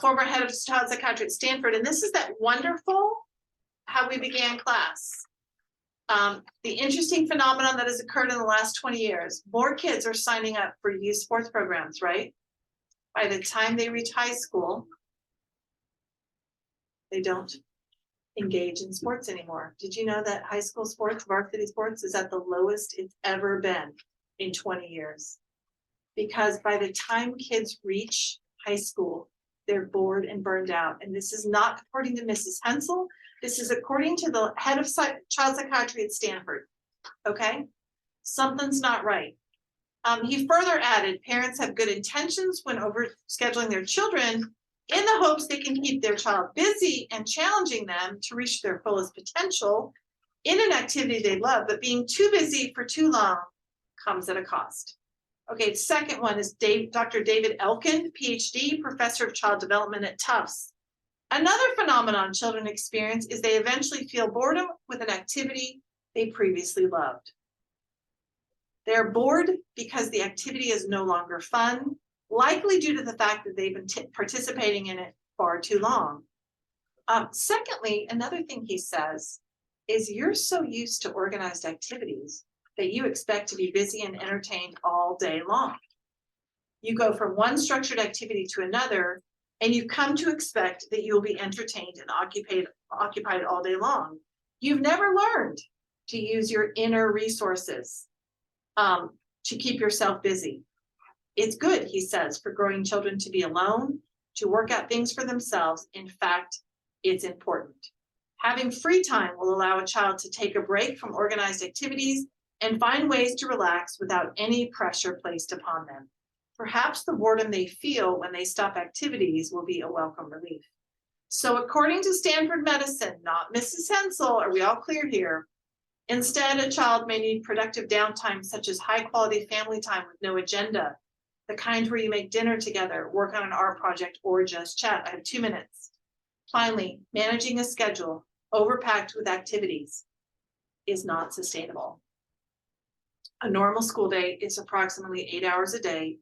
former head of child psychiatry at Stanford. And this is that wonderful how we began class. The interesting phenomenon that has occurred in the last 20 years, more kids are signing up for youth sports programs, right? By the time they reach high school, they don't engage in sports anymore. Did you know that high school sports, varsity sports, is at the lowest it's ever been in 20 years? Because by the time kids reach high school, they're bored and burned out. And this is not according to Mrs. Hensel. This is according to the head of child psychiatry at Stanford. Okay? Something's not right. He further added, parents have good intentions when over scheduling their children in the hopes they can keep their child busy and challenging them to reach their fullest potential in an activity they love, but being too busy for too long comes at a cost. Okay, second one is Dr. David Elkin, PhD, professor of child development at Tufts. Another phenomenon children experience is they eventually feel boredom with an activity they previously loved. They're bored because the activity is no longer fun, likely due to the fact that they've been participating in it far too long. Secondly, another thing he says is you're so used to organized activities that you expect to be busy and entertained all day long. You go from one structured activity to another, and you've come to expect that you'll be entertained and occupied all day long. You've never learned to use your inner resources to keep yourself busy. It's good, he says, for growing children to be alone, to work out things for themselves. In fact, it's important. Having free time will allow a child to take a break from organized activities and find ways to relax without any pressure placed upon them. Perhaps the boredom they feel when they stop activities will be a welcome relief. So according to Stanford Medicine, not Mrs. Hensel, are we all clear here? Instead, a child may need productive downtime such as high quality family time with no agenda, the kind where you make dinner together, work on an art project, or just chat. I have 2 minutes. Finally, managing a schedule overpacked with activities is not sustainable. A normal school day is approximately 8 hours a day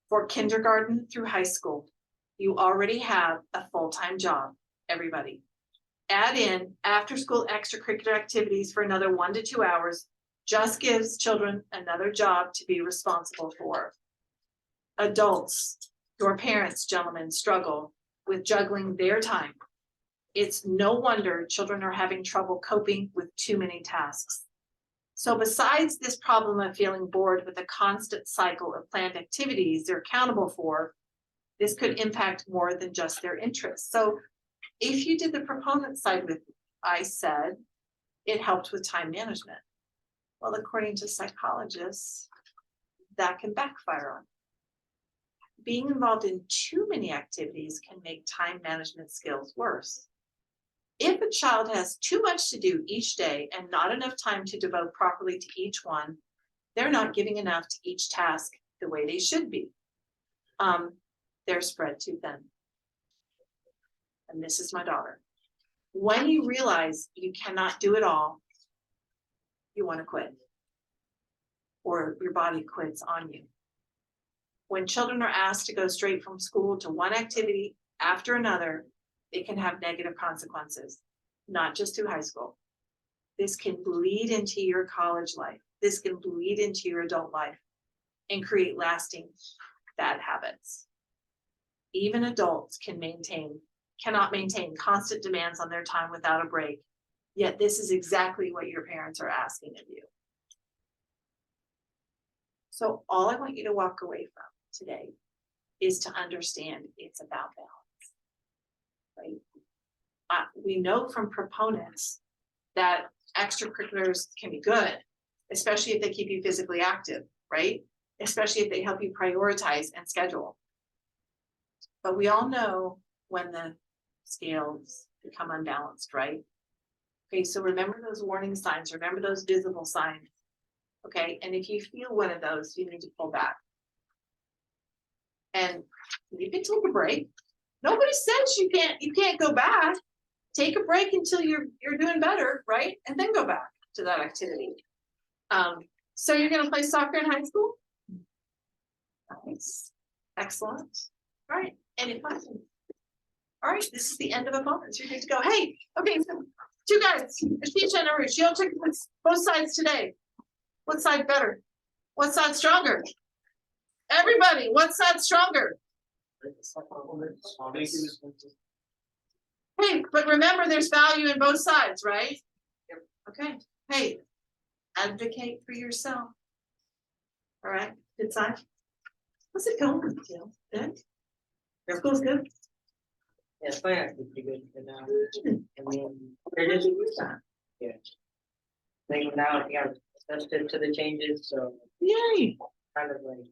for kindergarten through high school. You already have a full-time job, everybody. Add in after-school extracurricular activities for another 1 to 2 hours, just gives children another job to be responsible for. Adults, your parents, gentlemen, struggle with juggling their time. It's no wonder children are having trouble coping with too many tasks. So besides this problem of feeling bored with a constant cycle of planned activities they're accountable for, this could impact more than just their interests. So if you did the proponent side with, I said, it helped with time management. Well, according to psychologists, that can backfire on. Being involved in too many activities can make time management skills worse. If a child has too much to do each day and not enough time to devote properly to each one, they're not giving enough to each task the way they should be. They're spread too thin. And this is my daughter. When you realize you cannot do it all, you want to quit. Or your body quits on you. When children are asked to go straight from school to one activity after another, it can have negative consequences, not just through high school. This can bleed into your college life. This can bleed into your adult life and create lasting bad habits. Even adults cannot maintain constant demands on their time without a break. Yet this is exactly what your parents are asking of you. So all I want you to walk away from today is to understand it's about balance. Right? We know from proponents that extracurriculars can be good, especially if they keep you physically active, right? Especially if they help you prioritize and schedule. But we all know when the scales become unbalanced, right? Okay, so remember those warning signs, remember those visible signs. Okay, and if you feel one of those, you need to pull back. And you can take a break. Nobody says you can't go back. Take a break until you're doing better, right? And then go back to that activity. So you're gonna play soccer in high school? Nice. Excellent. All right, any questions? All right, this is the end of opponents. You're good to go. Hey, okay, so 2 guys, Ashisha and Arush, you'll check both sides today. What side better? What side stronger? Everybody, what side stronger? Hey, but remember there's value in both sides, right? Okay, hey, advocate for yourself. All right, good side. What's it going with you? Good? School's good? Yeah, it's probably actually pretty good for now. I mean, they're just, yeah. Like now, yeah, adjusted to the changes, so Yay, kind of like